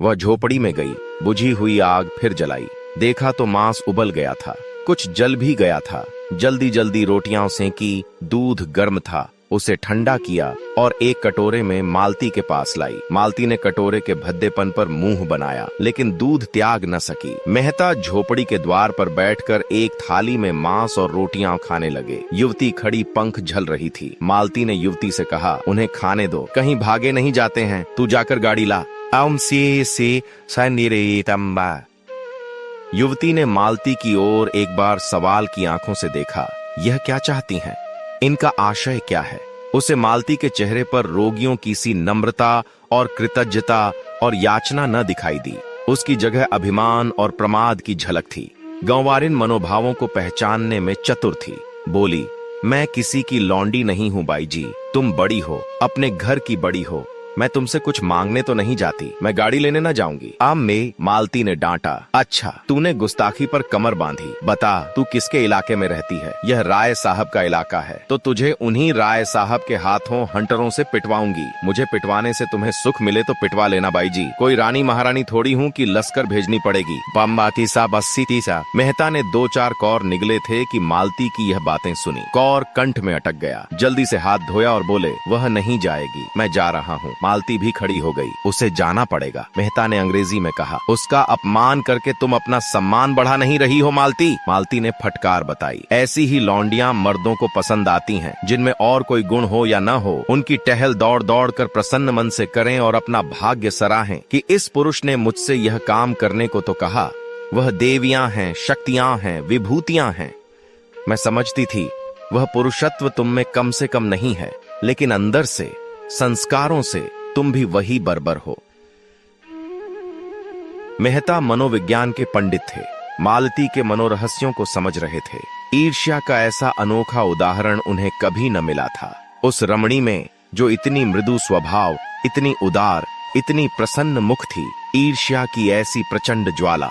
वह झोपड़ी में गई, बुझी हुई आग फिर जलाई। देखा तो मांस उबल गया था, कुछ जल भी गया था। जल्दी जल्दी रोटियां सेंकी, दूध गर्म था, उसे ठंडा किया और एक कटोरे में मालती के पास लाई। मालती ने कटोरे के भद्देपन पर मुंह बनाया, लेकिन दूध त्याग न सकी। मेहता झोपड़ी के द्वार पर बैठकर एक थाली में मांस और रोटियां खाने लगे। युवती खड़ी पंख झल रही थी। मालती ने युवती से कहा, उन्हें खाने दो, कहीं भागे नहीं जाते हैं, तू जाकर गाड़ी ला। युवती ने मालती की ओर एक बार सवाल की आंखों से देखा। यह क्या चाहती हैं? इनका आशय क्या है? उसे मालती के चेहरे पर रोगियों की सी नम्रता और कृतज्ञता और याचना न दिखाई दी। उसकी जगह अभिमान और प्रमाद की झलक थी। गंवारिन मनोभावों को पहचानने में चतुर थी। बोली, मैं किसी की लौंडी नहीं हूँ बाई जी, तुम बड़ी हो, अपने घर की बड़ी हो, मैं तुमसे कुछ मांगने तो नहीं जाती, मैं गाड़ी लेने न जाऊंगी। आम में मालती ने डांटा, अच्छा तूने गुस्ताखी पर कमर बांधी, बता तू किसके इलाके में रहती है? यह राय साहब का इलाका है, तो तुझे उन्हीं राय साहब के हाथों हंटरों से पिटवाऊंगी। मुझे पिटवाने से तुम्हें सुख मिले तो पिटवा लेना बाई जी, कोई रानी महारानी थोड़ी हूँ कि लश्कर भेजनी पड़ेगी। बम्बा तीसा बस्सी तीसा। मेहता ने 2-4 कौर निगले थे कि मालती की यह बातें सुनी। कौर कंठ में अटक गया, जल्दी से हाथ धोया और बोले, वह नहीं जाएगी, मैं जा रहा हूँ। मालती भी खड़ी हो गई, उसे जाना पड़ेगा। मेहता ने अंग्रेजी में कहा, उसका अपमान करके तुम अपना सम्मान बढ़ा नहीं रही हो मालती। मालती ने फटकार बताई, ऐसी ही लौंडियां मर्दों को पसंद आती हैं, जिनमें और कोई गुण हो या न हो, उनकी टहल दौड़ दौड़ कर प्रसन्न मन से करें और अपना भाग्य सराहें कि इस पुरुष ने मुझसे यह काम करने को तो कहा। वह देवियां हैं, शक्तियां हैं, विभूतियां हैं। मैं समझती थी वह पुरुषत्व तुम में कम से कम नहीं है, लेकिन अंदर से, संस्कारों से तुम भी वही बर्बर हो। मेहता मनोविज्ञान के पंडित थे, मालती के मनोरहस्यों को समझ रहे थे। ईर्ष्या का ऐसा अनोखा उदाहरण उन्हें कभी न मिला था। उस रमणी में जो इतनी मृदु स्वभाव, इतनी उदार, इतनी प्रसन्न मुख थी, ईर्ष्या की ऐसी प्रचंड ज्वाला।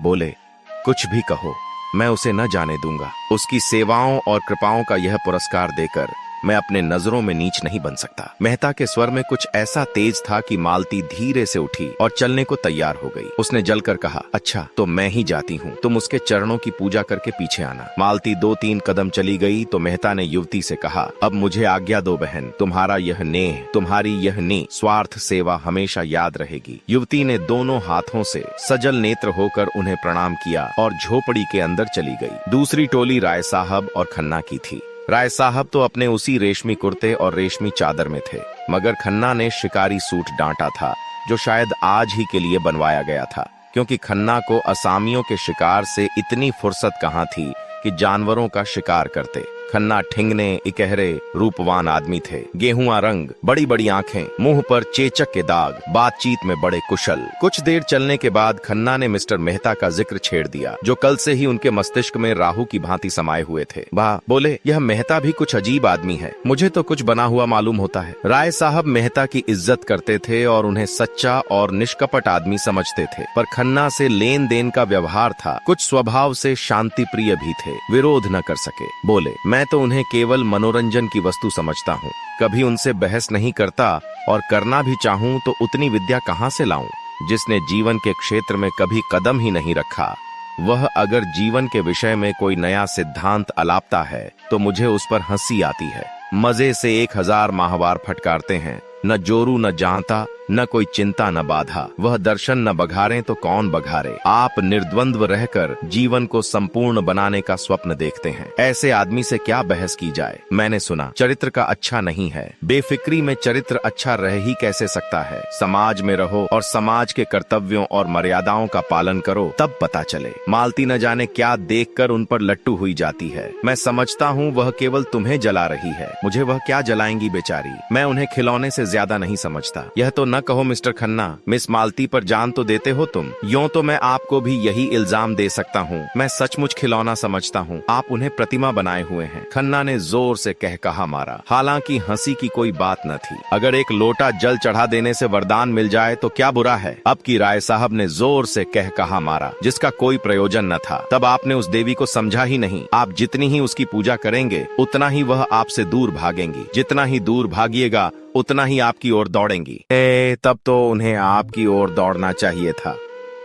बोले, कुछ भी कहो, मैं उसे न जाने दूंगा। उसकी सेवाओं और कृपाओं का यह पुरस्कार देकर मैं अपने नजरों में नीच नहीं बन सकता। मेहता के स्वर में कुछ ऐसा तेज था कि मालती धीरे से उठी और चलने को तैयार हो गई। उसने जलकर कहा, अच्छा तो मैं ही जाती हूँ, तुम उसके चरणों की पूजा करके पीछे आना। मालती 2-3 कदम चली गई तो मेहता ने युवती से कहा, अब मुझे आज्ञा दो बहन, तुम्हारा यह नेह, तुम्हारी यह निस्वार्थ सेवा हमेशा याद रहेगी। युवती ने दोनों हाथों से सजल नेत्र होकर उन्हें प्रणाम किया और झोपड़ी के अंदर चली गई। दूसरी टोली राय साहब और खन्ना की थी। राय साहब तो अपने उसी रेशमी कुर्ते और रेशमी चादर में थे, मगर खन्ना ने शिकारी सूट डांटा था, जो शायद आज ही के लिए बनवाया गया था, क्योंकि खन्ना को असामियों के शिकार से इतनी फुर्सत कहाँ थी कि जानवरों का शिकार करते। खन्ना ठिंगने, इकहरे, रूपवान आदमी थे। गेहुआ रंग, बड़ी बड़ी आंखें, मुंह पर चेचक के दाग, बातचीत में बड़े कुशल। कुछ देर चलने के बाद खन्ना ने मिस्टर मेहता का जिक्र छेड़ दिया, जो कल से ही उनके मस्तिष्क में राहु की भांति समाये हुए थे। वाह, बोले, यह मेहता भी कुछ अजीब आदमी है, मुझे तो कुछ बना हुआ मालूम होता है। राय साहब मेहता की इज्जत करते थे और उन्हें सच्चा और निष्कपट आदमी समझते थे, पर खन्ना से लेन देन का व्यवहार था, कुछ स्वभाव से शांति प्रिय भी थे, विरोध न कर सके। बोले, मैं तो उन्हें केवल मनोरंजन की वस्तु समझता हूँ, कभी उनसे बहस नहीं करता, और करना भी चाहूँ तो उतनी विद्या कहाँ से लाऊं? जिसने जीवन के क्षेत्र में कभी कदम ही नहीं रखा, वह अगर जीवन के विषय में कोई नया सिद्धांत अलापता है तो मुझे उस पर हंसी आती है। मजे से 1000 माहवार फटकारते हैं, न जोरू न जानता, न कोई चिंता न बाधा। वह दर्शन न बघारें तो कौन बघारे। आप निर्द्वंद्व रहकर जीवन को संपूर्ण बनाने का स्वप्न देखते हैं। ऐसे आदमी से क्या बहस की जाए। मैंने सुना चरित्र का अच्छा नहीं है। बेफिक्री में चरित्र अच्छा रह ही कैसे सकता है। समाज में रहो और समाज के कर्तव्यों और मर्यादाओं का पालन करो, तब पता चले। मालती न जाने क्या देखकर उन पर लट्टू हुई जाती है। मैं समझता हूँ वह केवल तुम्हें जला रही है, मुझे वह क्या जलाएंगी बेचारी। मैं उन्हें खिलौने से ज्यादा नहीं समझता। यह तो न कहो मिस्टर खन्ना, मिस मालती पर जान तो देते हो तुम। यूं तो मैं आपको भी यही इल्जाम दे सकता हूँ। मैं सचमुच खिलौना समझता हूँ, आप उन्हें प्रतिमा बनाए हुए हैं। खन्ना ने जोर से कह कहा मारा। हालांकि हंसी की कोई बात न थी। अगर एक लोटा जल चढ़ा देने से वरदान मिल जाए तो क्या बुरा है। अब की राय साहब ने जोर से कह कहा मारा, जिसका कोई प्रयोजन न था। तब आपने उस देवी को समझा ही नहीं। आप जितनी ही उसकी पूजा करेंगे उतना ही वह आपसे दूर भागेंगी। जितना ही दूर भागिएगा उतना ही आपकी ओर दौड़ेंगी। तब तो उन्हें आपकी ओर दौड़ना चाहिए था,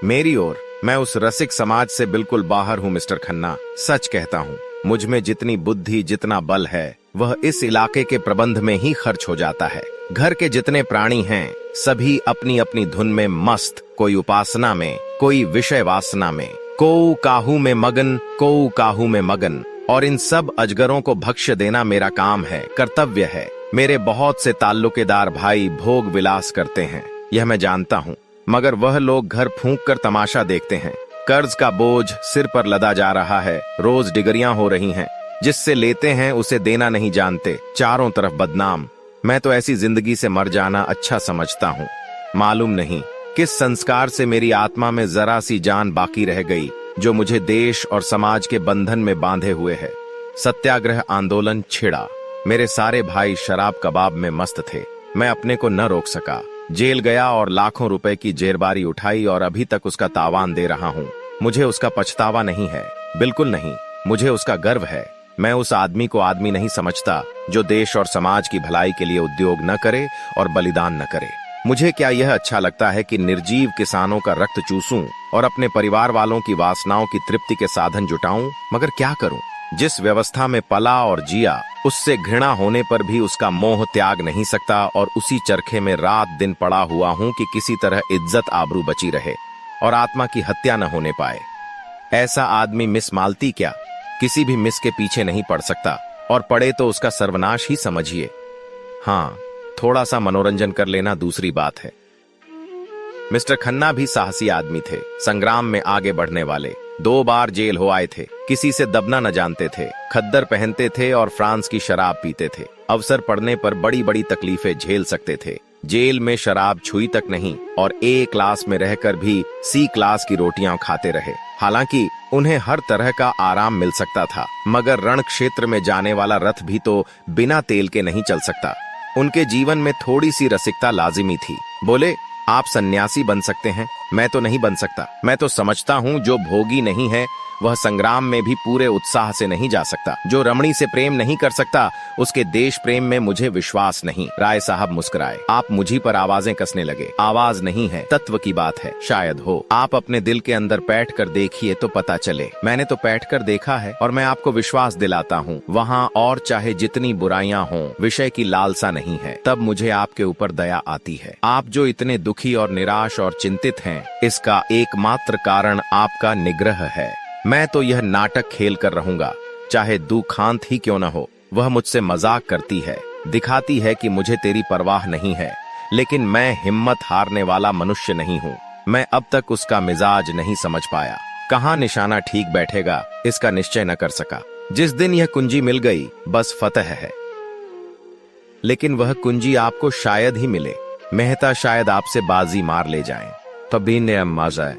मेरी ओर। मैं उस रसिक समाज से बिल्कुल बाहर हूँ मिस्टर खन्ना। सच कहता हूँ, मुझ में जितनी बुद्धि, जितना बल है, वह इस इलाके के प्रबंध में ही खर्च हो जाता है। घर के जितने प्राणी हैं, सभी अपनी अपनी धुन में मस्त, कोई उपासना में, कोई विषय वासना में, कोऊ काहू में मगन, कोऊ काहू में मगन। और इन सब अजगरों को भक्ष्य देना मेरा काम है, कर्तव्य है। मेरे बहुत से ताल्लुकेदार भाई भोग विलास करते हैं, यह मैं जानता हूँ, मगर वह लोग घर फूंक कर तमाशा देखते हैं। कर्ज का बोझ सिर पर लदा जा रहा है, रोज डिगरियां हो रही हैं। जिससे लेते हैं उसे देना नहीं जानते, चारों तरफ बदनाम। मैं तो ऐसी जिंदगी से मर जाना अच्छा समझता हूँ। मालूम नहीं किस संस्कार से मेरी आत्मा में जरा सी जान बाकी रह गई, जो मुझे देश और समाज के बंधन में बांधे हुए है। सत्याग्रह आंदोलन छिड़ा, मेरे सारे भाई शराब कबाब में मस्त थे। मैं अपने को न रोक सका, जेल गया और लाखों रुपए की जेरबारी उठाई और अभी तक उसका तावान दे रहा हूँ। मुझे उसका पछतावा नहीं है, बिल्कुल नहीं। मुझे उसका गर्व है। मैं उस आदमी को आदमी नहीं समझता जो देश और समाज की भलाई के लिए उद्योग न करे और बलिदान न करे। मुझे क्या यह अच्छा लगता है कि निर्जीव किसानों का रक्त चूसूं और अपने परिवार वालों की वासनाओं की तृप्ति के साधन जुटाऊं? मगर क्या करूं? जिस व्यवस्था में पला और जिया, उससे घृणा होने पर भी उसका मोह त्याग नहीं सकता और उसी चरखे में रात दिन पड़ा हुआ हूं कि किसी तरह इज्जत आबरू बची रहे और आत्मा की हत्या न होने पाए। ऐसा आदमी मिस मालती क्या किसी भी मिस के पीछे नहीं पड़ सकता, और पड़े तो उसका सर्वनाश ही समझिए। हाँ, थोड़ा सा मनोरंजन कर लेना दूसरी बात है। मिस्टर खन्ना भी साहसी आदमी थे, संग्राम में आगे बढ़ने वाले। 2 बार जेल हो आए थे, किसी से दबना न जानते थे, खद्दर पहनते थे और फ्रांस की शराब पीते थे। अवसर पड़ने पर बड़ी बड़ी तकलीफें झेल सकते थे। जेल में शराब छुई तक नहीं और A क्लास में रहकर भी C क्लास की रोटियां खाते रहे। हालांकि उन्हें हर तरह का आराम मिल सकता था, मगर रण क्षेत्र में जाने वाला रथ भी तो बिना तेल के नहीं चल सकता। उनके जीवन में थोड़ी सी रसिकता लाजिमी थी। बोले, आप सन्यासी बन सकते हैं, मैं तो नहीं बन सकता। मैं तो समझता हूँ जो भोगी नहीं है वह संग्राम में भी पूरे उत्साह से नहीं जा सकता। जो रमणी से प्रेम नहीं कर सकता उसके देश प्रेम में मुझे विश्वास नहीं। राय साहब मुस्कुराए। आप मुझी पर आवाजें कसने लगे। आवाज नहीं है, तत्व की बात है। शायद हो। आप अपने दिल के अंदर बैठ कर देखिए तो पता चले। मैंने तो बैठ कर देखा है और मैं आपको विश्वास दिलाता हूँ, वहाँ और चाहे जितनी बुराइयां हों, विषय की लालसा नहीं है। तब मुझे आपके ऊपर दया आती है। आप जो इतने दुखी और निराश और चिंतित हैं, इसका एकमात्र कारण आपका निग्रह है। मैं तो यह नाटक खेल कर रहूंगा, चाहे दुखांत ही क्यों न हो। वह मुझसे मजाक करती है, दिखाती है कि मुझे तेरी परवाह नहीं है, लेकिन मैं हिम्मत हारने वाला मनुष्य नहीं हूँ। मैं अब तक उसका मिजाज नहीं समझ पाया। कहाँ निशाना ठीक बैठेगा इसका निश्चय न कर सका। जिस दिन यह कुंजी मिल गई, बस फतह है। लेकिन वह कुंजी आपको शायद ही मिले। मेहता शायद आपसे बाजी मार ले जाएं। तभी ने मजा।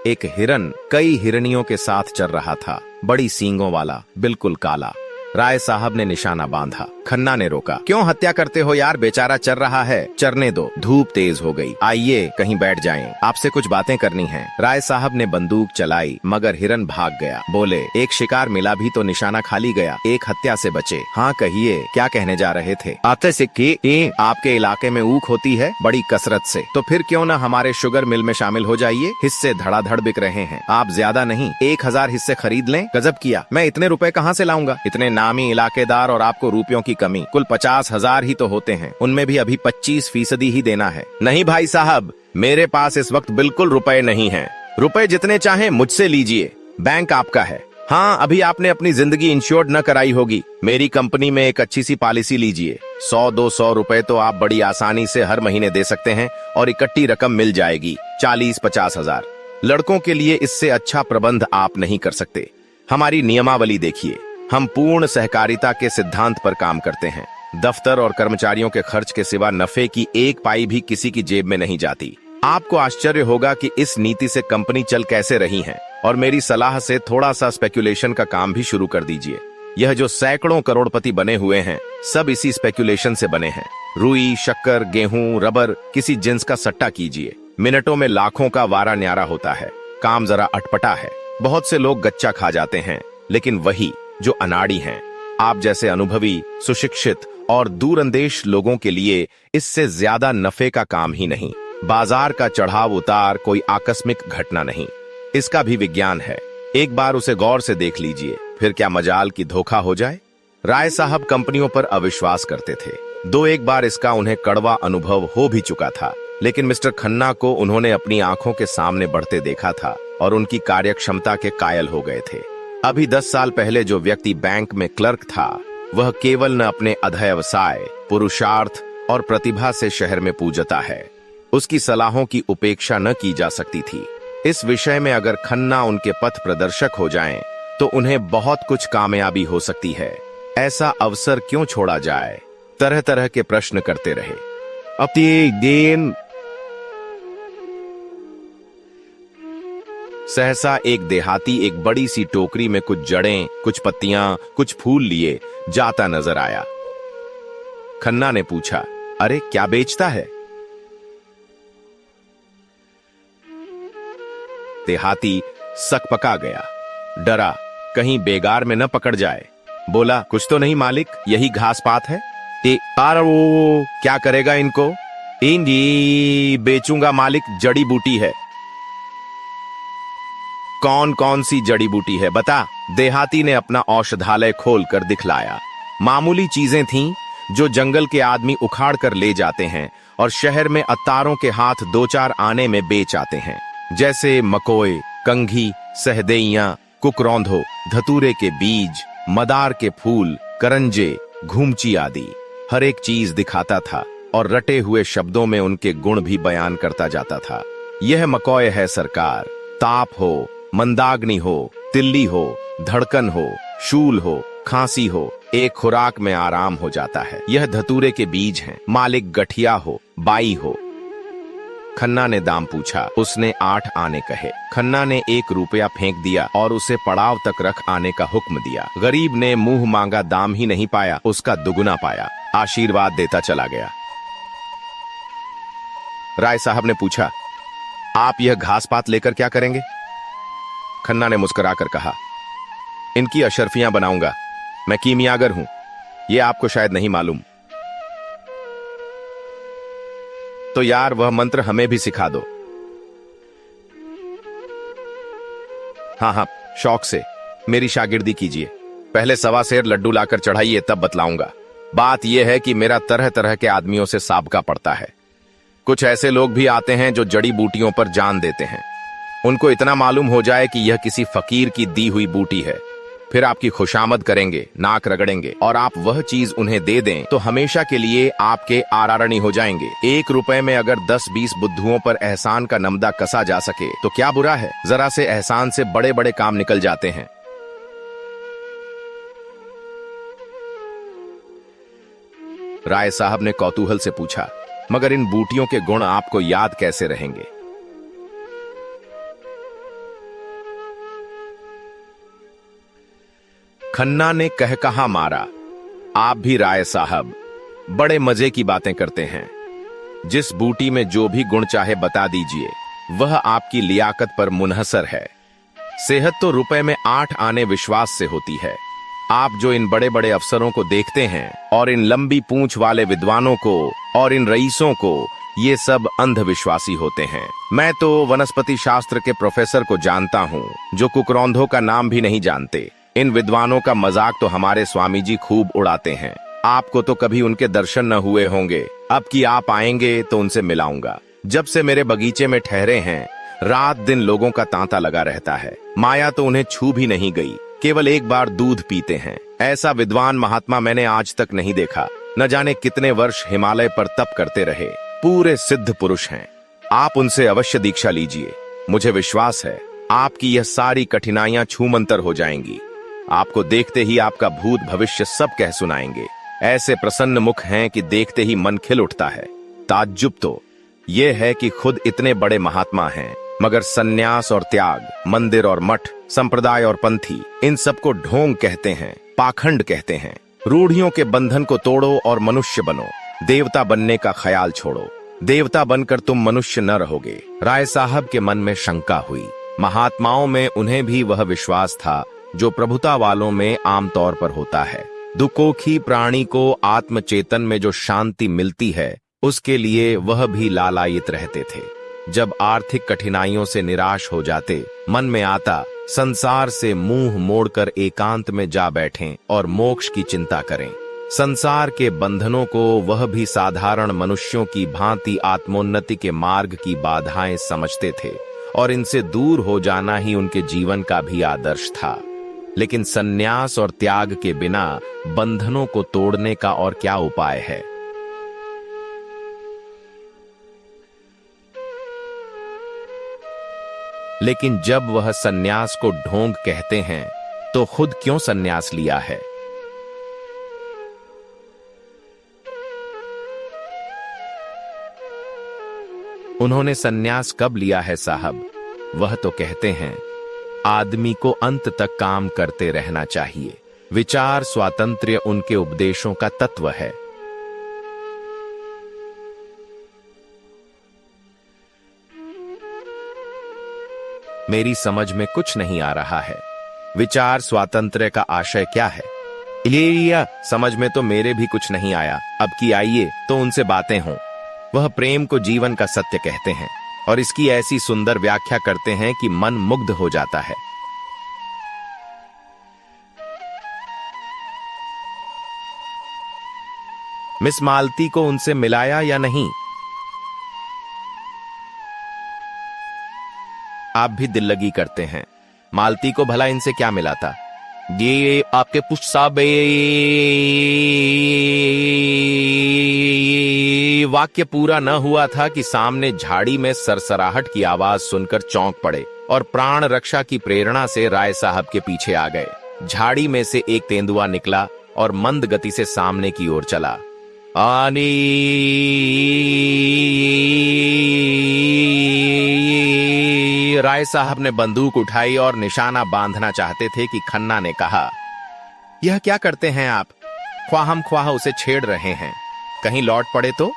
एक हिरन कई हिरनियों के साथ चल रहा था, बड़ी सींगों वाला, बिल्कुल काला। राय साहब ने निशाना बांधा। खन्ना ने रोका। क्यों हत्या करते हो यार, बेचारा चर रहा है, चरने दो। धूप तेज हो गई, आइए कहीं बैठ जाएं, आपसे कुछ बातें करनी हैं। राय साहब ने बंदूक चलाई, मगर हिरन भाग गया। बोले, एक शिकार मिला भी तो निशाना खाली गया, एक हत्या से बचे। हाँ कहिए, क्या कहने जा रहे थे? आते सिक्के आपके इलाके में ऊख होती है बड़ी कसरत से, तो फिर क्यों न हमारे शुगर मिल में शामिल हो जाइए। हिस्से धड़ाधड़ बिक रहे हैं। आप ज्यादा नहीं 1000 हिस्से खरीद लें। गजब किया, मैं इतने रुपए कहाँ से लाऊंगा? इतने नामी इलाकेदार और आपको रुपयों की कमी। कुल 50,000 ही तो होते हैं, उनमें भी अभी 25% ही देना है। नहीं भाई साहब, मेरे पास इस वक्त बिल्कुल रुपए नहीं हैं। रुपए जितने चाहें मुझसे लीजिए, बैंक आपका है। हाँ, अभी आपने अपनी जिंदगी इंश्योर्ड न कराई होगी। मेरी कंपनी में एक अच्छी सी पॉलिसी लीजिए। 100-200 रुपए तो आप बड़ी आसानी से हर महीने दे सकते हैं और इकट्ठी रकम मिल जाएगी 40-50 हजार। लड़कों के लिए इससे अच्छा प्रबंध आप नहीं कर सकते। हमारी नियमावली देखिए, हम पूर्ण सहकारिता के सिद्धांत पर काम करते हैं। दफ्तर और कर्मचारियों के खर्च के सिवा नफे की एक पाई भी किसी की जेब में नहीं जाती। आपको आश्चर्य होगा कि इस नीति से कंपनी चल कैसे रही है, और मेरी सलाह से थोड़ा सा स्पेक्यूलेशन का काम भी शुरू कर दीजिए। यह जो सैकड़ों करोड़पति बने हुए हैं, सब इसी स्पेक्यूलेशन से बने हैं। रुई, शक्कर, गेहूं, रबर, किसी जिन्स का सट्टा कीजिए, मिनटों में लाखों का वारा न्यारा होता है। काम जरा अटपटा है। बहुत से लोग गच्चा खा जाते हैं, लेकिन वही जो अनाड़ी हैं, आप जैसे अनुभवी, सुशिक्षित और दूरंदेश लोगों के लिए इससे ज्यादा नफे का काम ही नहीं। बाजार का चढ़ाव उतार कोई आकस्मिक घटना नहीं, इसका भी विज्ञान है। एक बार उसे गौर से देख लीजिए, फिर क्या मजाल की धोखा हो जाए। राय साहब कंपनियों पर अविश्वास करते थे। दो एक बार इसका उन्हें कड़वा अनुभव हो भी चुका था, लेकिन मिस्टर खन्ना को उन्होंने अपनी आंखों के सामने बढ़ते देखा था और उनकी कार्यक्षमता के कायल हो गए थे। अभी 10 साल पहले जो व्यक्ति बैंक में क्लर्क था, वह केवल न अपने अध्यवसाय, पुरुषार्थ और प्रतिभा से शहर में पूजता है। उसकी सलाहों की उपेक्षा न की जा सकती थी। इस विषय में अगर खन्ना उनके पथ प्रदर्शक हो जाएं, तो उन्हें बहुत कुछ कामयाबी हो सकती है। ऐसा अवसर क्यों छोड़ा जाए? तरह तरह के प्रश्न करते रहे। अब दिन सहसा एक देहाती एक बड़ी सी टोकरी में कुछ जड़ें, कुछ पत्तियां, कुछ फूल लिए जाता नजर आया। खन्ना ने पूछा, अरे क्या बेचता है? देहाती सकपका गया, डरा कहीं बेगार में न पकड़ जाए। बोला, कुछ तो नहीं मालिक, यही घास पात है। वो क्या करेगा इनको? इंडी बेचूंगा मालिक, जड़ी बूटी है। कौन कौन सी जड़ी बूटी है बता? देहाती ने अपना औषधालय खोलकर दिखलाया। मामूली चीजें थीं जो जंगल के आदमी उखाड़ कर ले जाते हैं और शहर में अत्तारों के हाथ 2-4 आने में बेच आते हैं, जैसे मकोए, कंघी, सहदेइयां, कुकरौंधो, धतूरे के बीज, मदार के फूल, करंजे, घूमची आदि। हर एक चीज दिखाता था और रटे हुए शब्दों में उनके गुण भी बयान करता जाता था। यह मकोय है सरकार, ताप हो, मंदाग्नि हो, तिल्ली हो, धड़कन हो, शूल हो, खांसी हो, एक खुराक में आराम हो जाता है। यह धतूरे के बीज हैं, मालिक गठिया हो, बाई हो। खन्ना ने दाम पूछा, उसने 8 आने कहे। खन्ना ने 1 रुपया फेंक दिया और उसे पड़ाव तक रख आने का हुक्म दिया। गरीब ने मुंह मांगा दाम ही नहीं पाया, उसका दुगुना पाया। आशीर्वाद देता चला गया। राय साहब ने पूछा, आप यह घास पात लेकर क्या करेंगे? खन्ना ने मुस्कुराकर कहा, इनकी अशर्फियां बनाऊंगा। मैं कीमियागर हूं, यह आपको शायद नहीं मालूम। तो यार वह मंत्र हमें भी सिखा दो। हाँ, शौक से, मेरी शागिर्दी कीजिए। पहले 1.25 सेर लड्डू लाकर चढ़ाइए, तब बतलाऊंगा। बात यह है कि मेरा तरह तरह के आदमियों से साबका पड़ता है। कुछ ऐसे लोग भी आते हैं जो जड़ी बूटियों पर जान देते हैं। उनको इतना मालूम हो जाए कि यह किसी फकीर की दी हुई बूटी है, फिर आपकी खुशामद करेंगे, नाक रगड़ेंगे, और आप वह चीज उन्हें दे दें तो हमेशा के लिए आपके आरारणी हो जाएंगे। 1 रुपए में अगर 10-20 बुद्धुओं पर एहसान का नमदा कसा जा सके तो क्या बुरा है? जरा से एहसान से बड़े बड़े काम निकल जाते हैं। राय साहब ने कौतूहल से पूछा, मगर इन बूटियों के गुण आपको याद कैसे रहेंगे? खन्ना ने कहकहा मारा, आप भी राय साहब बड़े मजे की बातें करते हैं। जिस बूटी में जो भी गुण चाहे बता दीजिए, वह आपकी लियाकत पर मुनहसर है। सेहत तो रुपए में 8 आने विश्वास से होती है। आप जो इन बड़े बड़े अफसरों को देखते हैं और इन लंबी पूंछ वाले विद्वानों को और इन रईसों को, ये सब अंधविश्वासी होते हैं। मैं तो वनस्पति शास्त्र के प्रोफेसर को जानता हूँ जो कुकरौंधों का नाम भी नहीं जानते। इन विद्वानों का मजाक तो हमारे स्वामी जी खूब उड़ाते हैं। आपको तो कभी उनके दर्शन न हुए होंगे, अब कि आप आएंगे तो उनसे मिलाऊंगा। जब से मेरे बगीचे में ठहरे हैं, रात दिन लोगों का तांता लगा रहता है। माया तो उन्हें छू भी नहीं गई, केवल एक बार दूध पीते हैं। ऐसा विद्वान महात्मा मैंने आज तक नहीं देखा। न जाने कितने वर्ष हिमालय पर तप करते रहे, पूरे सिद्ध पुरुष हैं। आप उनसे अवश्य दीक्षा लीजिए। मुझे विश्वास है आपकी यह सारी कठिनाइयां छूमंतर हो जाएंगी। आपको देखते ही आपका भूत भविष्य सब कह सुनाएंगे। ऐसे प्रसन्न मुख हैं कि देखते ही मन खिल उठता है। ताज्जुब तो यह है कि खुद इतने बड़े महात्मा हैं, मगर सन्यास और त्याग, मंदिर और मठ, संप्रदाय और पंथी, इन सबको ढोंग कहते हैं, पाखंड कहते हैं। रूढ़ियों के बंधन को तोड़ो और मनुष्य बनो। देवता बनने का ख्याल छोड़ो। देवता बनकर तुम मनुष्य न रहोगे। राय साहब के मन में शंका हुई। महात्माओं में उन्हें भी वह विश्वास था जो प्रभुता वालों में आमतौर पर होता है। दुखोखी प्राणी को आत्मचेतन में जो शांति मिलती है उसके लिए वह भी लालायित रहते थे। जब आर्थिक कठिनाइयों से निराश हो जाते, मन में आता संसार से मुंह मोड़कर एकांत में जा बैठें और मोक्ष की चिंता करें। संसार के बंधनों को वह भी साधारण मनुष्यों की भांति आत्मोन्नति के मार्ग की बाधाएं समझते थे और इनसे दूर हो जाना ही उनके जीवन का भी आदर्श था। लेकिन संन्यास और त्याग के बिना बंधनों को तोड़ने का और क्या उपाय है? लेकिन जब वह संन्यास को ढोंग कहते हैं तो खुद क्यों संन्यास लिया है? उन्होंने संन्यास कब लिया है साहब? वह तो कहते हैं आदमी को अंत तक काम करते रहना चाहिए। विचार स्वातंत्र्य उनके उपदेशों का तत्व है। मेरी समझ में कुछ नहीं आ रहा है। विचार स्वातंत्र्य का आशय क्या है? ये समझ में तो मेरे भी कुछ नहीं आया। अब की आइए तो उनसे बातें हों। वह प्रेम को जीवन का सत्य कहते हैं और इसकी ऐसी सुंदर व्याख्या करते हैं कि मन मुग्ध हो जाता है। मिस मालती को उनसे मिलाया या नहीं? आप भी दिल लगी करते हैं। मालती को भला इनसे क्या मिला था? ये आपके पुष्ट साहब वाक्य पूरा न हुआ था कि सामने झाड़ी में सरसराहट की आवाज सुनकर चौंक पड़े और प्राण रक्षा की प्रेरणा से राय साहब के पीछे आ गए। झाड़ी में से एक तेंदुआ निकला और मंद गति से सामने की ओर चला। आनी राय साहब ने बंदूक उठाई और निशाना बांधना चाहते थे कि खन्ना ने कहा, यह क्या करते हैं आप? ख्वाहम ख्वाह उसे छेड़ रहे हैं, कहीं लौट पड़े तो?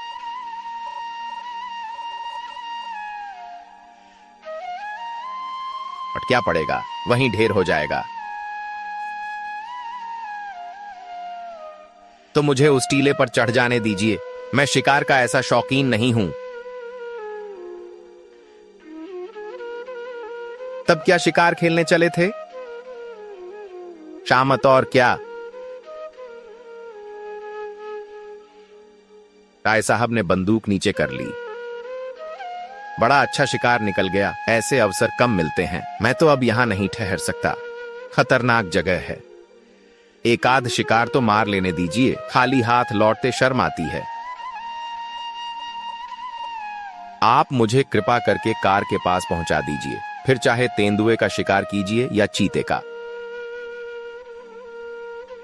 और क्या पड़ेगा, वहीं ढेर हो जाएगा। तो मुझे उस टीले पर चढ़ जाने दीजिए। मैं शिकार का ऐसा शौकीन नहीं हूं। तब क्या शिकार खेलने चले थे? शामत और क्या? राय साहब ने बंदूक नीचे कर ली। बड़ा अच्छा शिकार निकल गया। ऐसे अवसर कम मिलते हैं। मैं तो अब यहां नहीं ठहर सकता। खतरनाक जगह है। एक आध शिकार तो मार लेने दीजिए। खाली हाथ लौटते शर्म आती है। आप मुझे कृपा करके कार के पास पहुंचा दीजिए, फिर चाहे तेंदुए का शिकार कीजिए या चीते का।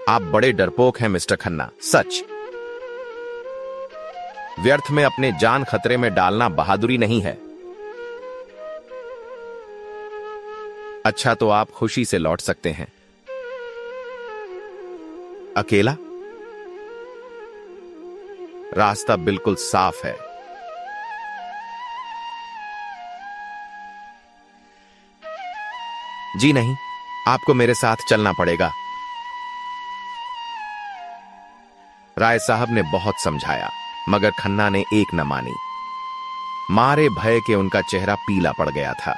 आप बड़े डरपोक हैं मिस्टर खन्ना, सच। व्यर्थ में अपने जान खतरे में डालना बहादुरी नहीं है। अच्छा, तो आप खुशी से लौट सकते हैं। अकेला? रास्ता बिल्कुल साफ है। जी नहीं, आपको मेरे साथ चलना पड़ेगा। राय साहब ने बहुत समझाया, मगर खन्ना ने एक न मानी। मारे भय के उनका चेहरा पीला पड़ गया था।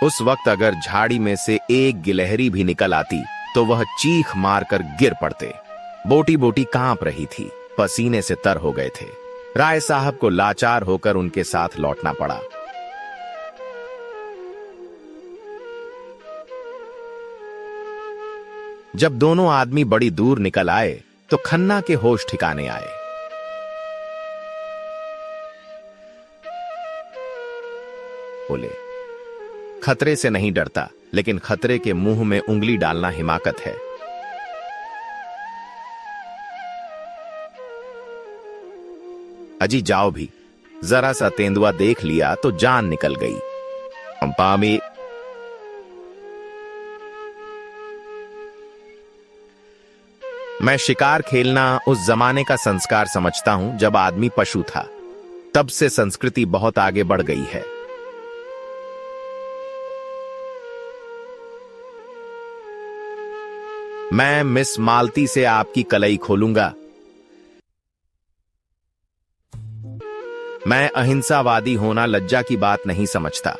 उस वक्त अगर झाड़ी में से एक गिलहरी भी निकल आती तो वह चीख मारकर गिर पड़ते। बोटी बोटी कांप रही थी, पसीने से तर हो गए थे। राय साहब को लाचार होकर उनके साथ लौटना पड़ा। जब दोनों आदमी बड़ी दूर निकल आए तो खन्ना के होश ठिकाने आए। बोले, खतरे से नहीं डरता, लेकिन खतरे के मुंह में उंगली डालना हिमाकत है। अजी जाओ भी, जरा सा तेंदुआ देख लिया तो जान निकल गई। पामी मैं शिकार खेलना उस जमाने का संस्कार समझता हूं जब आदमी पशु था। तब से संस्कृति बहुत आगे बढ़ गई है। मैं मिस मालती से आपकी कलई खोलूंगा। मैं अहिंसावादी होना लज्जा की बात नहीं समझता।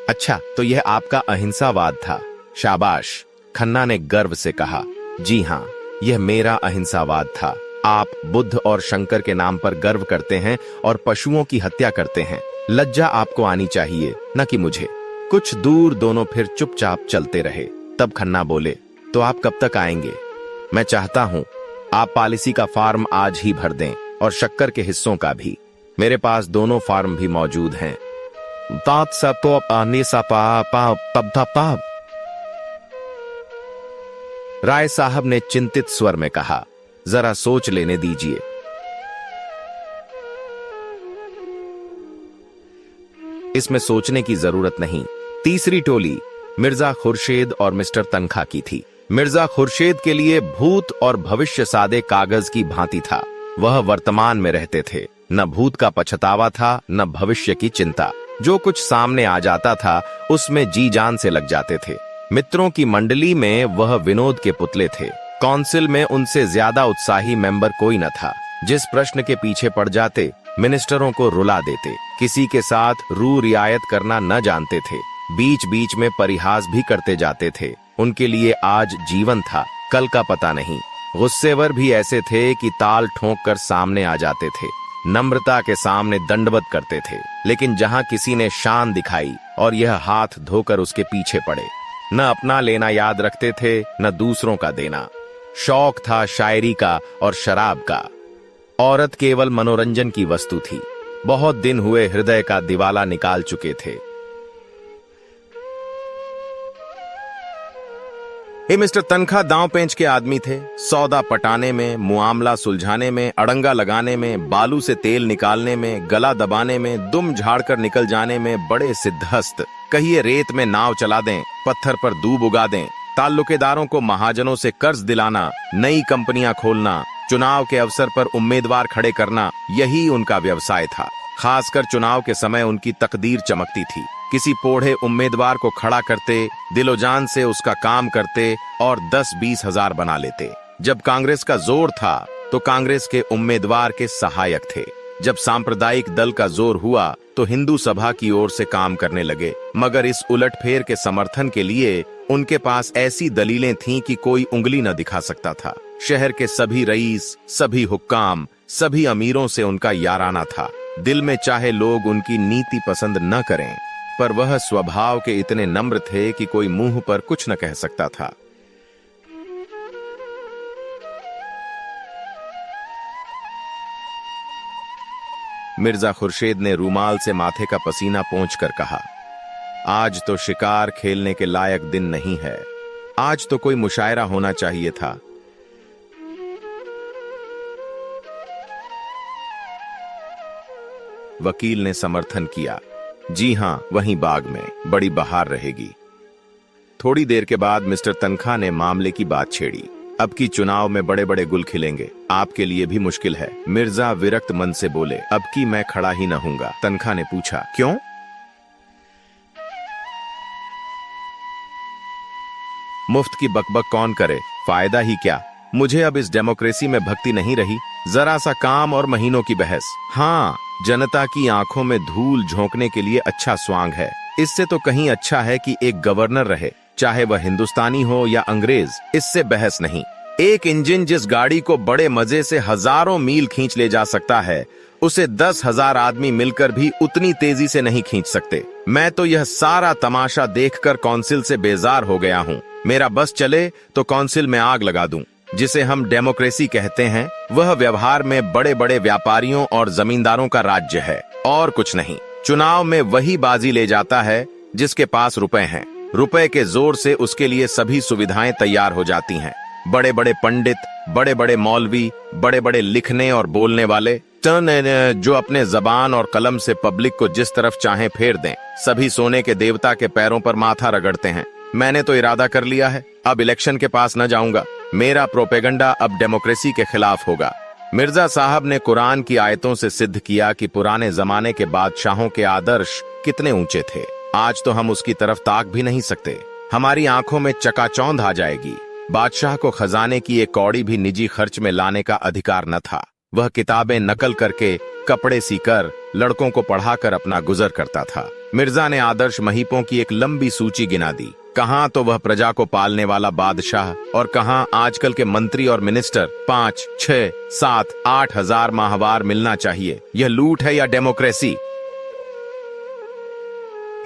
अच्छा, तो यह आपका अहिंसावाद था। शाबाश, खन्ना ने गर्व से कहा। जी हाँ, यह मेरा अहिंसावाद था। आप बुद्ध और शंकर के नाम पर गर्व करते हैं और पशुओं की हत्या करते हैं। लज्जा आपको आनी चाहिए, न कि मुझे। कुछ दूर दोनों फिर चुपचाप चलते रहे। तब खन्ना बोले, तो आप कब तक आएंगे? मैं चाहता हूं आप पॉलिसी का फॉर्म आज ही भर दें और शक्कर के हिस्सों का भी। मेरे पास दोनों फॉर्म भी मौजूद हैं। राय साहब ने चिंतित स्वर में कहा, जरा सोच लेने दीजिए। इसमें सोचने की जरूरत नहीं। तीसरी टोली मिर्जा खुर्शीद और मिस्टर तनखा की थी। मिर्जा खुर्शीद के लिए भूत और भविष्य सादे कागज की भांति था। वह वर्तमान में रहते थे। न भूत का पछतावा था, न भविष्य की चिंता। जो कुछ सामने आ जाता था उसमें जी जान से लग जाते थे। मित्रों की मंडली में वह विनोद के पुतले थे। काउंसिल में उनसे ज्यादा उत्साही मेंबर कोई न था। जिस प्रश्न के पीछे पड़ जाते मिनिस्टरों को रुला देते। किसी के साथ रू रियायत करना न जानते थे। बीच बीच में परिहास भी करते जाते थे। उनके लिए आज जीवन था, कल का पता नहीं। गुस्सेवर भी ऐसे थे कि ताल ठोंक कर सामने आ जाते थे। नम्रता के सामने दंडवत करते थे। लेकिन जहां किसी ने शान दिखाई और यह हाथ धोकर उसके पीछे पड़े। न अपना लेना याद रखते थे, न दूसरों का देना। शौक था शायरी का और शराब का। औरत केवल मनोरंजन की वस्तु थी। बहुत दिन हुए हृदय का दिवाला निकाल चुके थे। हे मिस्टर तनखा दांव पेंच के आदमी थे। सौदा पटाने में, मुआमला सुलझाने में, अड़ंगा लगाने में, बालू से तेल निकालने में, गला दबाने में, दुम झाड़कर निकल जाने में बड़े सिद्धहस्त। कहिए रेत में नाव चला दें, पत्थर पर दूब उगा दें। ताल्लुकेदारों को महाजनों से कर्ज दिलाना, नई कंपनियां खोलना, चुनाव के अवसर पर उम्मीदवार खड़े करना, यही उनका व्यवसाय था। खासकर चुनाव के समय उनकी तकदीर चमकती थी। किसी पोढ़े उम्मीदवार को खड़ा करते, दिलो जान से उसका काम करते और 10-20 हजार बना लेते। जब कांग्रेस का जोर था तो कांग्रेस के उम्मीदवार के सहायक थे। जब सांप्रदायिक दल का जोर हुआ तो हिंदू सभा की ओर से काम करने लगे। मगर इस उलटफेर के समर्थन के लिए उनके पास ऐसी दलीलें थीं कि कोई उंगली न दिखा सकता था। शहर के सभी रईस, सभी हुक्काम, सभी अमीरों से उनका याराना था। दिल में चाहे लोग उनकी नीति पसंद न करें, पर वह स्वभाव के इतने नम्र थे कि कोई मुंह पर कुछ न कह सकता था। मिर्जा खुर्शीद ने रूमाल से माथे का पसीना पोंछकर कहा, आज तो शिकार खेलने के लायक दिन नहीं है। आज तो कोई मुशायरा होना चाहिए था। वकील ने समर्थन किया, जी हां, वहीं बाग में बड़ी बहार रहेगी। थोड़ी देर के बाद मिस्टर तनखा ने मामले की बात छेड़ी। अब की चुनाव में बड़े बड़े गुल खिलेंगे, आपके लिए भी मुश्किल है। मिर्जा विरक्त मन से बोले, अब की मैं खड़ा ही न हूंगा। तनखा ने पूछा, क्यों? मुफ्त की बकबक कौन करे, फायदा ही क्या। मुझे अब इस डेमोक्रेसी में भक्ति नहीं रही। जरा सा काम और महीनों की बहस। हाँ, जनता की आंखों में धूल झोंकने के लिए अच्छा स्वांग है। इससे तो कहीं अच्छा है कि एक गवर्नर रहे, चाहे वह हिंदुस्तानी हो या अंग्रेज। इससे बहस नहीं। एक इंजन जिस गाड़ी को बड़े मजे से हजारों मील खींच ले जा सकता है, उसे 10,000 आदमी मिलकर भी उतनी तेजी से नहीं खींच सकते। मैं तो यह सारा तमाशा देखकर काउंसिल से बेजार हो गया हूँ। मेरा बस चले तो काउंसिल में आग लगा दूं। जिसे हम डेमोक्रेसी कहते हैं, वह व्यवहार में बड़े बड़े व्यापारियों और जमींदारों का राज्य है, और कुछ नहीं। चुनाव में वही बाजी ले जाता है जिसके पास रुपए हैं। रुपए के जोर से उसके लिए सभी सुविधाएं तैयार हो जाती हैं। बड़े बड़े पंडित, बड़े बड़े मौलवी, बड़े बड़े लिखने और बोलने वाले, जो अपने जबान और कलम से पब्लिक को जिस तरफ चाहे फेर दें। सभी सोने के देवता के पैरों पर माथा रगड़ते हैं। मैंने तो इरादा कर लिया है, अब इलेक्शन के पास न जाऊंगा। मेरा प्रोपेगेंडा अब डेमोक्रेसी के खिलाफ होगा। मिर्जा साहब ने कुरान की आयतों से सिद्ध किया कि पुराने जमाने के बादशाहों के आदर्श कितने ऊंचे थे। आज तो हम उसकी तरफ ताक भी नहीं सकते। हमारी आंखों में चकाचौंध आ जाएगी। बादशाह को खजाने की एक कौड़ी भी निजी खर्च में लाने का अधिकार न था। वह किताबें नकल करके, कपड़े सीकर, लड़कों को पढ़ाकर अपना गुजर करता था। मिर्जा ने आदर्श महीपों की एक लंबी सूची गिना दी। कहाँ तो वह प्रजा को पालने वाला बादशाह और कहाँ आजकल के मंत्री और मिनिस्टर। 5, 6, 7, 8 हजार माहवार मिलना चाहिए। यह लूट है या डेमोक्रेसी?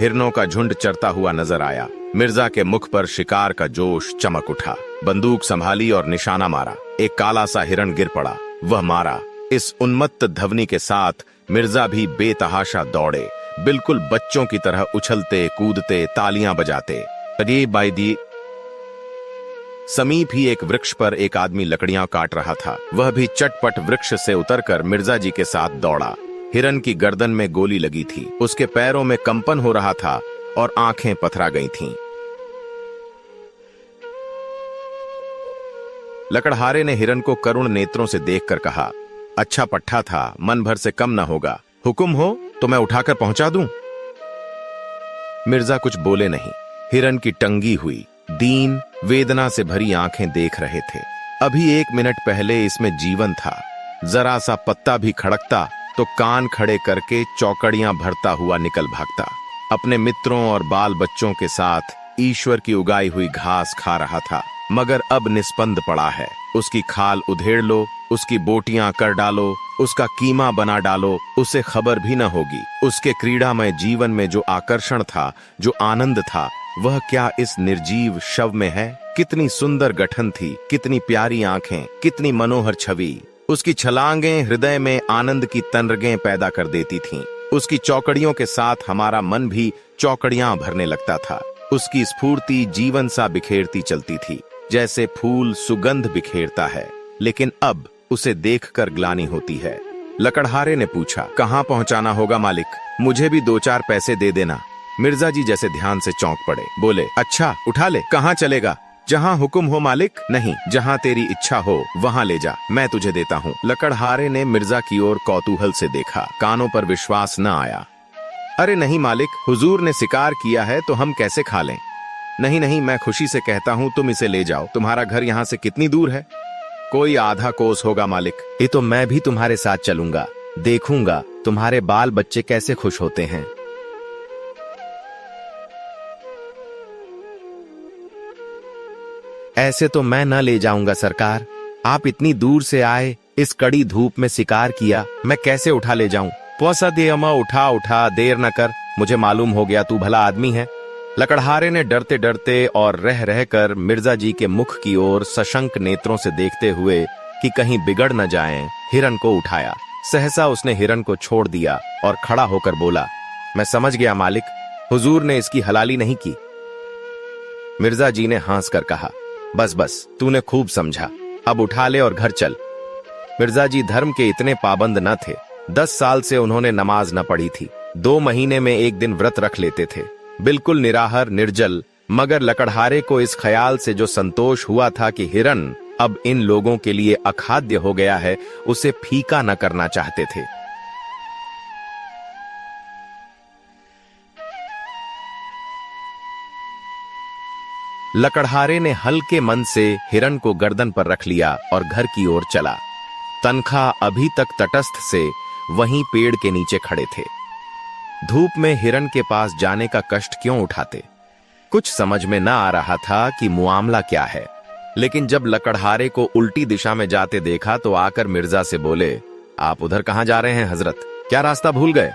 हिरनों का झुंड चरता हुआ नजर आया। मिर्जा के मुख पर शिकार का जोश चमक उठा। बंदूक संभाली और निशाना मारा। एक काला सा हिरण गिर पड़ा। वह मारा। इस उन्मत्त ध्वनि के साथ मिर्जा भी बेतहाशा दौड़े, बिल्कुल बच्चों की तरह उछलते कूदते, तालियां बजाते। समीप ही एक वृक्ष पर एक आदमी लकड़ियां काट रहा था। वह भी चटपट वृक्ष से उतरकर मिर्जा जी के साथ दौड़ा। हिरन की गर्दन में गोली लगी थी। उसके पैरों में कंपन हो रहा था और आंखें पथरा गई थीं। लकड़हारे ने हिरन को करुण नेत्रों से देखकर कहा, अच्छा पट्ठा था, मन भर से कम न होगा। हुक्म हो तो मैं उठाकर पहुंचा दूं। मिर्जा कुछ बोले नहीं। हिरन की टंगी हुई, दीन, वेदना से भरी आंखें देख रहे थे। अभी 1 मिनट पहले इसमें जीवन था। जरा सा पत्ता भी खड़कता तो कान खड़े करके चौकड़ियां भरता हुआ निकल भागता। अपने मित्रों और बाल बच्चों के साथ ईश्वर की उगाई हुई घास खा रहा था, मगर अब निस्पंद पड़ा है। उसकी खाल उधेड़ लो, उसकी बोटियां कर डालो, उसका कीमा बना डालो, उसे खबर भी न होगी। उसके क्रीड़ामय जीवन में जो आकर्षण था, जो आनंद था, वह क्या इस निर्जीव शव में है? कितनी सुंदर गठन थी, कितनी प्यारी आंखें, कितनी मनोहर छवि। उसकी छलांगें हृदय में आनंद की तनरगें पैदा कर देती थीं। उसकी चौकड़ियों के साथ हमारा मन भी चौकड़ियां भरने लगता था। उसकी स्फूर्ति जीवन सा बिखेरती चलती थी, जैसे फूल सुगंध बिखेरता है। लेकिन अब उसे देखकर ग्लानि होती है। लकड़हारे ने पूछा, कहाँ पहुंचाना होगा मालिक? मुझे भी 2-4 पैसे दे देना। मिर्जा जी जैसे ध्यान से चौंक पड़े। बोले, अच्छा उठा ले। कहाँ चलेगा? जहाँ हुक्म हो मालिक। नहीं, जहाँ तेरी इच्छा हो वहाँ ले जा, मैं तुझे देता हूँ। लकड़हारे ने मिर्जा की ओर कौतूहल से देखा। कानों पर विश्वास न आया। अरे नहीं मालिक, हुजूर ने शिकार किया है तो हम कैसे खा लें? नहीं नहीं, मैं खुशी से कहता हूँ, तुम इसे ले जाओ। तुम्हारा घर यहाँ से कितनी दूर है? कोई आधा कोस होगा मालिक। ये तो मैं भी तुम्हारे साथ चलूंगा, देखूंगा तुम्हारे बाल बच्चे कैसे खुश होते हैं। ऐसे तो मैं न ले जाऊंगा सरकार। आप इतनी दूर से आए, इस कड़ी धूप में शिकार किया, मैं कैसे उठा ले जाऊं? पोसा दे अम्मा, उठा उठा, देर न कर, मुझे मालूम हो गया तू भला आदमी है। लकड़हारे ने डरते डरते और रह रहकर मिर्जा जी के मुख की ओर सशंक नेत्रों से देखते हुए कि कहीं बिगड़ न जाएं, हिरन को उठाया। सहसा उसने हिरन को छोड़ दिया और खड़ा होकर बोला, मैं समझ गया मालिक, हुजूर ने इसकी हलाली नहीं की। मिर्जा जी ने हंस कर कहा, बस बस, तूने खूब समझा, अब उठा ले और घर चल। मिर्जा जी धर्म के इतने पाबंद न थे। 10 साल से उन्होंने नमाज न पढ़ी थी। 2 महीने में एक दिन व्रत रख लेते थे, बिल्कुल निराहार निर्जल। मगर लकड़हारे को इस ख्याल से जो संतोष हुआ था कि हिरन अब इन लोगों के लिए अखाद्य हो गया है, उसे फीका न करना चाहते थे। लकड़हारे ने हल्के मन से हिरन को गर्दन पर रख लिया और घर की ओर चला। तनखा अभी तक तटस्थ से वहीं पेड़ के नीचे खड़े थे। धूप में हिरन के पास जाने का कष्ट क्यों उठाते? कुछ समझ में न आ रहा था कि मुआमला क्या है। लेकिन जब लकड़हारे को उल्टी दिशा में जाते देखा तो आकर मिर्जा से बोले, आप उधर कहां जा रहे हैं हजरत? क्या रास्ता भूल गए?